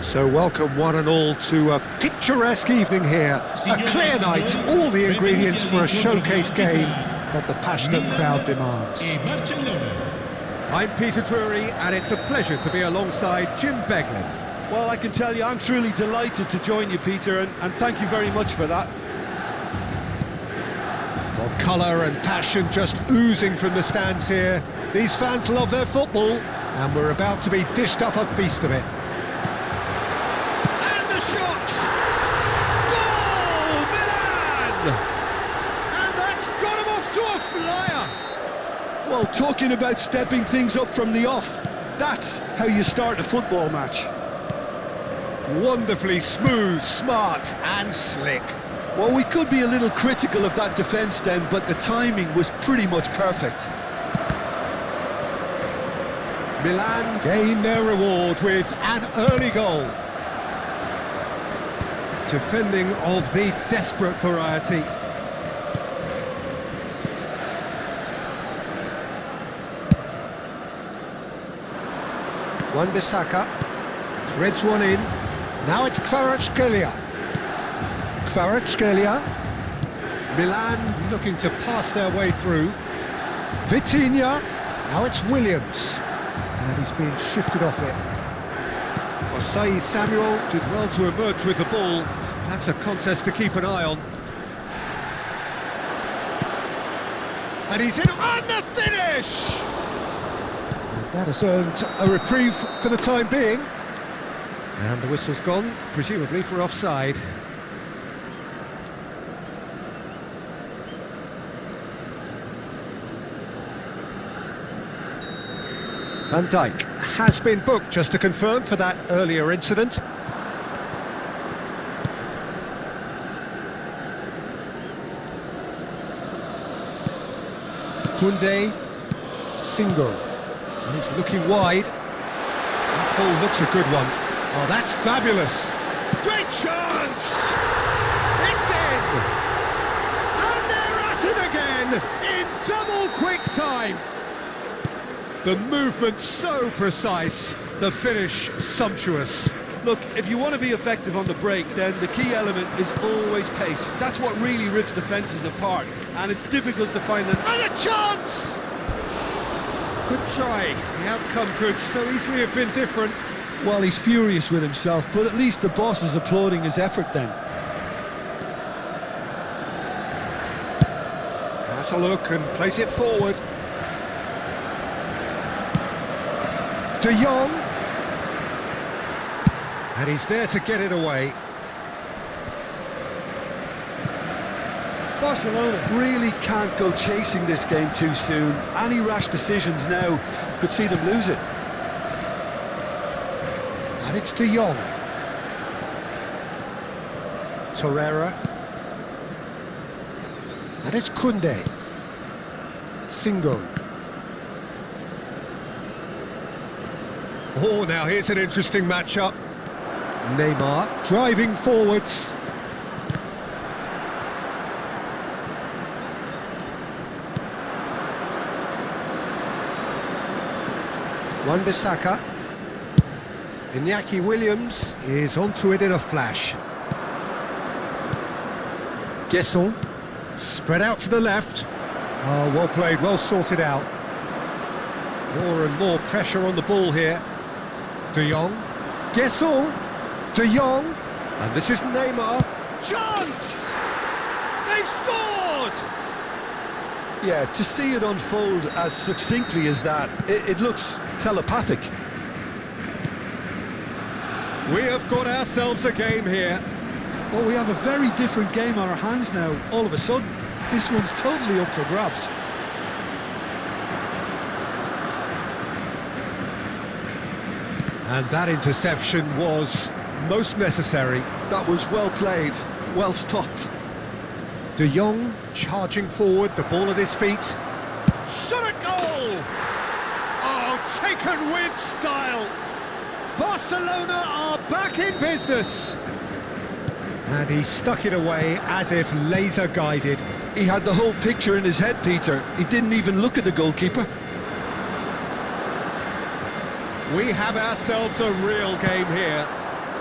So welcome one and all to a picturesque evening here, a clear night, all the ingredients for a showcase game that the passionate crowd demands. I'm Peter Drury and it's a pleasure to be alongside Jim Beglin. Well, I can tell you I'm truly delighted to join you, Peter, and thank you very much for that. Well, colour and passion just oozing from the stands here. These fans love their football, and we're about to be dished up a feast of it. And the shot! Goal! Milan! And that's got him off to a flyer! Well, talking about stepping things up from the off, that's how you start a football match. Wonderfully smooth, smart and slick. Well, we could be a little critical of that defence then, but the timing was pretty much perfect. Milan gain their reward with an early goal. Defending of the desperate variety. Wan-Bissaka threads one in. Now it's Kvaratskhelia. Milan looking to pass their way through. Vitinha. Now it's Williams. And he's being shifted off it. Osei Samuel did well to emerge with the ball. That's a contest to keep an eye on. And he's in on the finish! And that has earned a reprieve for the time being. And the whistle's gone, presumably for offside. Van Dijk has been booked, just to confirm, for that earlier incident. Koundé, Singo. He's looking wide. That ball looks a good one. Oh, that's fabulous. Great chance! It's in! And they're at it again in double quick time. The movement so precise, the finish sumptuous. Look, if you want to be effective on the break, then the key element is always pace. That's what really rips defences apart, and it's difficult to find an... And a chance! Good try. The outcome could so easily have been different. Well, he's furious with himself, but at least the boss is applauding his effort then. Has a look and plays it forward. De Jong. And he's there to get it away. Barcelona really can't go chasing this game too soon. Any rash decisions now could see them lose it. And it's De Jong. Torreira. And it's Koundé. Singo. Oh, now here's an interesting matchup. Neymar driving forwards. Wan-Bissaka. Iñaki Williams is onto it in a flash. Gesson spread out to the left. Oh, well played, well sorted out. More and more pressure on the ball here. De Jong. Gesson. De Jong. And this is Neymar. Chance! They've scored! Yeah, to see it unfold as succinctly as that, it looks telepathic. We have got ourselves a game here. Well, we have a very different game on our hands now, all of a sudden. This one's totally up for grabs. And that interception was most necessary. That was well played, well stopped. De Jong charging forward, the ball at his feet. Shot a goal! Oh, taken with style. Barcelona are back in business. And he stuck it away as if laser guided. He had the whole picture in his head, Peter. He didn't even look at the goalkeeper. We have ourselves a real game here.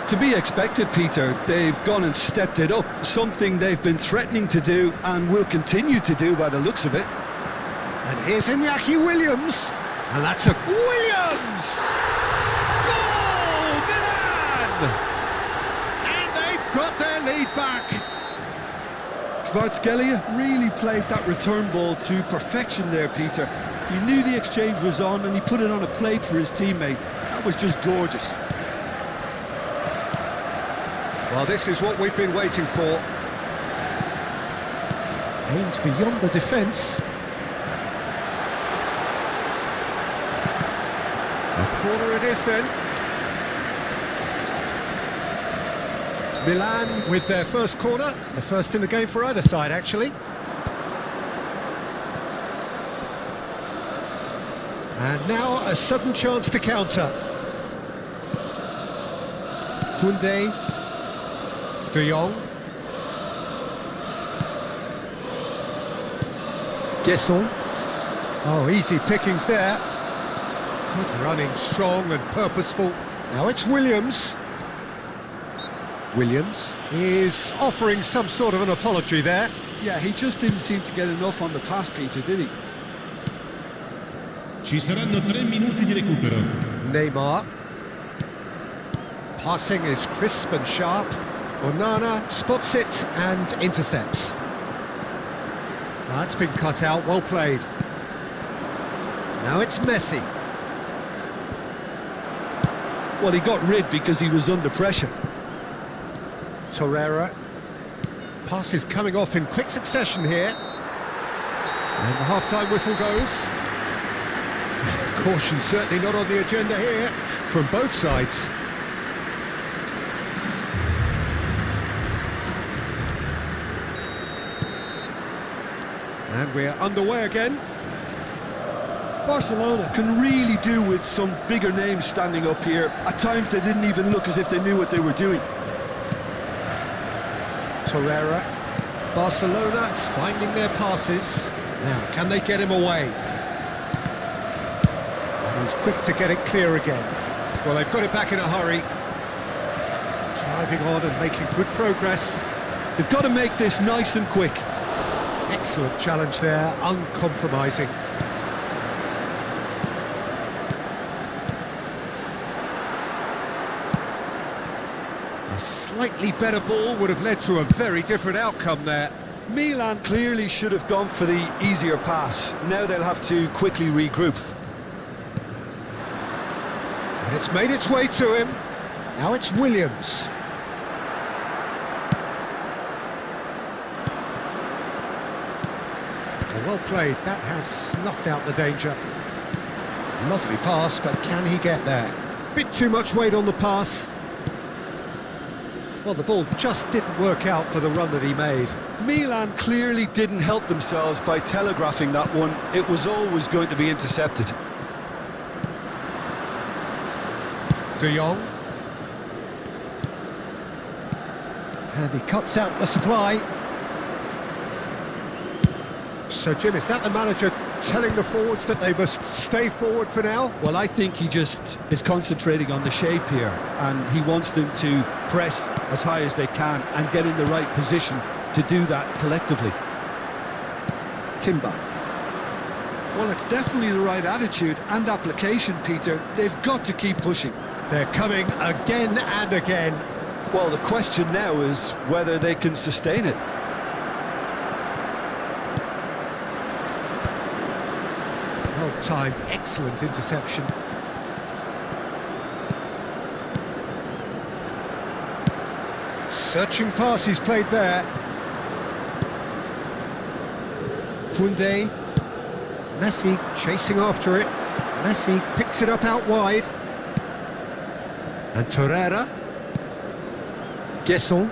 To be expected, Peter. They've gone and stepped it up, something they've been threatening to do and will continue to do by the looks of it. And here's Iñaki Williams. And that's a Williams! Goal, Milan! And they've got their lead back. Kvaratskhelia really played that return ball to perfection there, Peter. He knew the exchange was on and he put it on a plate for his teammate. That was just gorgeous. Well, this is what we've been waiting for. Aims beyond the defence. A corner it is then. Milan with their first corner. The first in the game for either side, actually. And now a sudden chance to counter. Koundé. De Jong. Gesson. Oh, easy pickings there. Good running, strong and purposeful. Now it's Williams. Williams is offering some sort of an apology there. Yeah, he just didn't seem to get enough on the pass, Peter, did he? Ci saranno 3 minuti di recupero. Neymar. Passing is crisp and sharp. Onana spots it and intercepts. That's been cut out, well played. Now it's Messi. Well, he got rid because he was under pressure. Torreira. Pass is coming off in quick succession here. And the half-time whistle goes. Caution certainly not on the agenda here from both sides. And we're underway again. Barcelona can really do with some bigger names standing up here. At times they didn't even look as if they knew what they were doing. Torreira. Barcelona finding their passes. Now, can they get him away? And he's quick to get it clear again. Well, they've got it back in a hurry. Driving on and making good progress. They've got to make this nice and quick. Excellent challenge there, uncompromising. A slightly better ball would have led to a very different outcome there. Milan clearly should have gone for the easier pass. Now they'll have to quickly regroup. And it's made its way to him. Now it's Williams. Well played, that has snuffed out the danger. Lovely pass, but can he get there? Bit too much weight on the pass. Well, the ball just didn't work out for the run that he made. Milan clearly didn't help themselves by telegraphing that one. It was always going to be intercepted. De Jong. And he cuts out the supply. So, Jim, is that the manager telling the forwards that they must stay forward for now? Well, I think he just is concentrating on the shape here, and he wants them to press as high as they can and get in the right position to do that collectively. Timber. Well, it's definitely the right attitude and application, Peter. They've got to keep pushing. They're coming again and again. Well, the question now is whether they can sustain it. Well timed, excellent interception. Searching pass he's played there. Koundé. Messi chasing after it. Messi picks it up out wide. And Torreira. Gesson.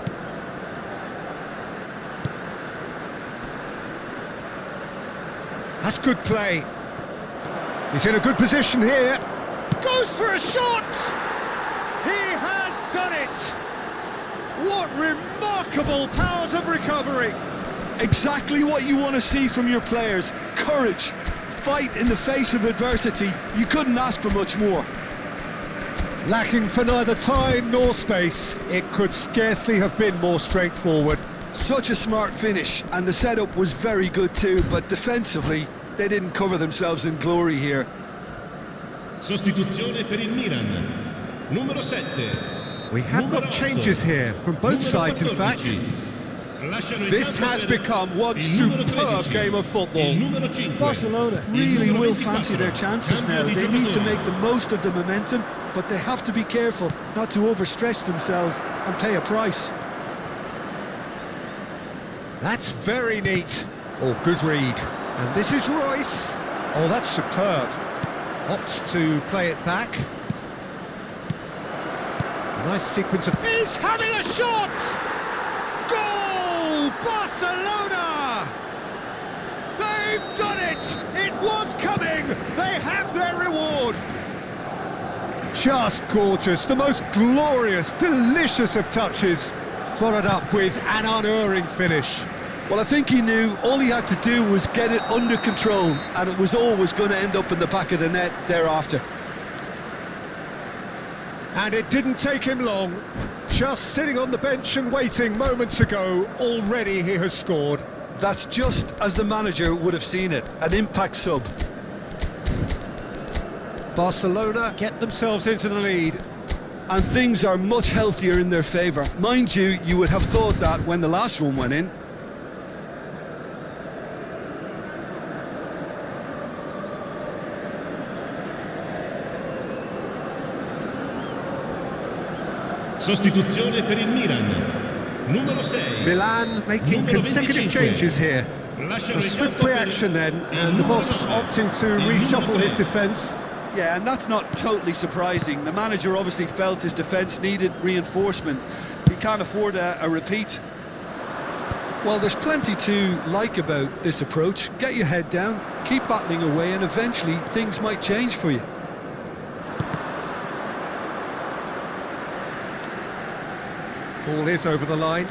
That's good play. He's in a good position here. Goes for a shot! He has done it! What remarkable powers of recovery! Exactly what you want to see from your players. Courage, fight in the face of adversity. You couldn't ask for much more. Lacking for neither time nor space, it could scarcely have been more straightforward. Such a smart finish, and the setup was very good too, but defensively, they didn't cover themselves in glory here. Sostituzione per il Milan. Numero 7. We have got changes here from both sides, in fact. This has become one superb game of football. Barcelona really will fancy their chances now. They need to make the most of the momentum, but they have to be careful not to overstretch themselves and pay a price. That's very neat. Oh, good read. And this is Royce. Oh, that's superb. Opts to play it back. Nice sequence of... He's having a shot! Goal! Barcelona! They've done it! It was coming! They have their reward! Just gorgeous, the most glorious, delicious of touches, followed up with an unerring finish. Well, I think he knew all he had to do was get it under control, and it was always going to end up in the back of the net thereafter. And it didn't take him long. Just sitting on the bench and waiting moments ago, already he has scored. That's just as the manager would have seen it, an impact sub. Barcelona get themselves into the lead. And things are much healthier in their favour. Mind you, you would have thought that when the last one went in. Sostituzione per il Milan. Numero 6. Milan making consecutive changes here. A swift reaction then, and the boss opting to reshuffle his defence. Yeah, and that's not totally surprising. The manager obviously felt his defence needed reinforcement. He can't afford a repeat. Well, there's plenty to like about this approach. Get your head down, keep battling away, and eventually things might change for you. Ball is over the line.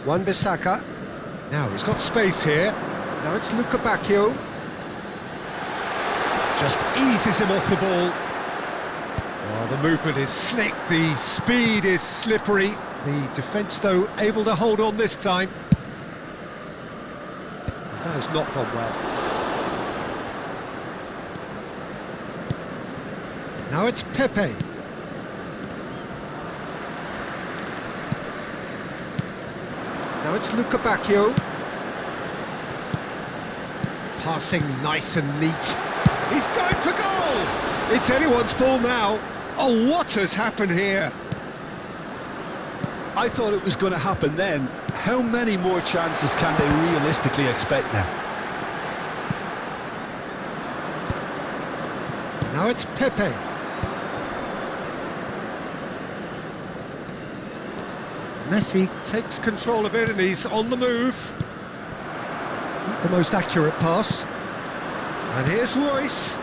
Wan-Bissaka. Now he's got space here. Now it's Luka Bacchio. Just eases him off the ball. Oh, the movement is slick, the speed is slippery. The defence, though, able to hold on this time. That has not gone well. Now it's Pepe. Now it's Luka Bacchio. Passing nice and neat. He's going for goal! It's anyone's ball now. Oh, what has happened here? I thought it was going to happen then. How many more chances can they realistically expect now? Now it's Pepe. Messi takes control of it and he's on the move. The most accurate pass. And here's Royce.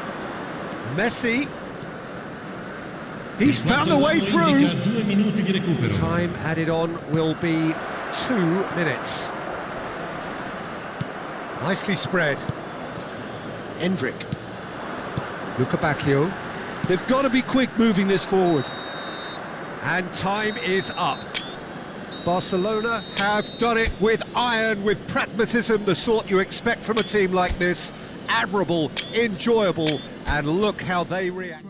Messi. He's found a way through. Time added on will be 2 minutes. Nicely spread. Endrick. Luka Bacchio. They've got to be quick moving this forward. And time is up. Barcelona have done it with iron, with pragmatism, the sort you expect from a team like this. Admirable, enjoyable, and look how they react.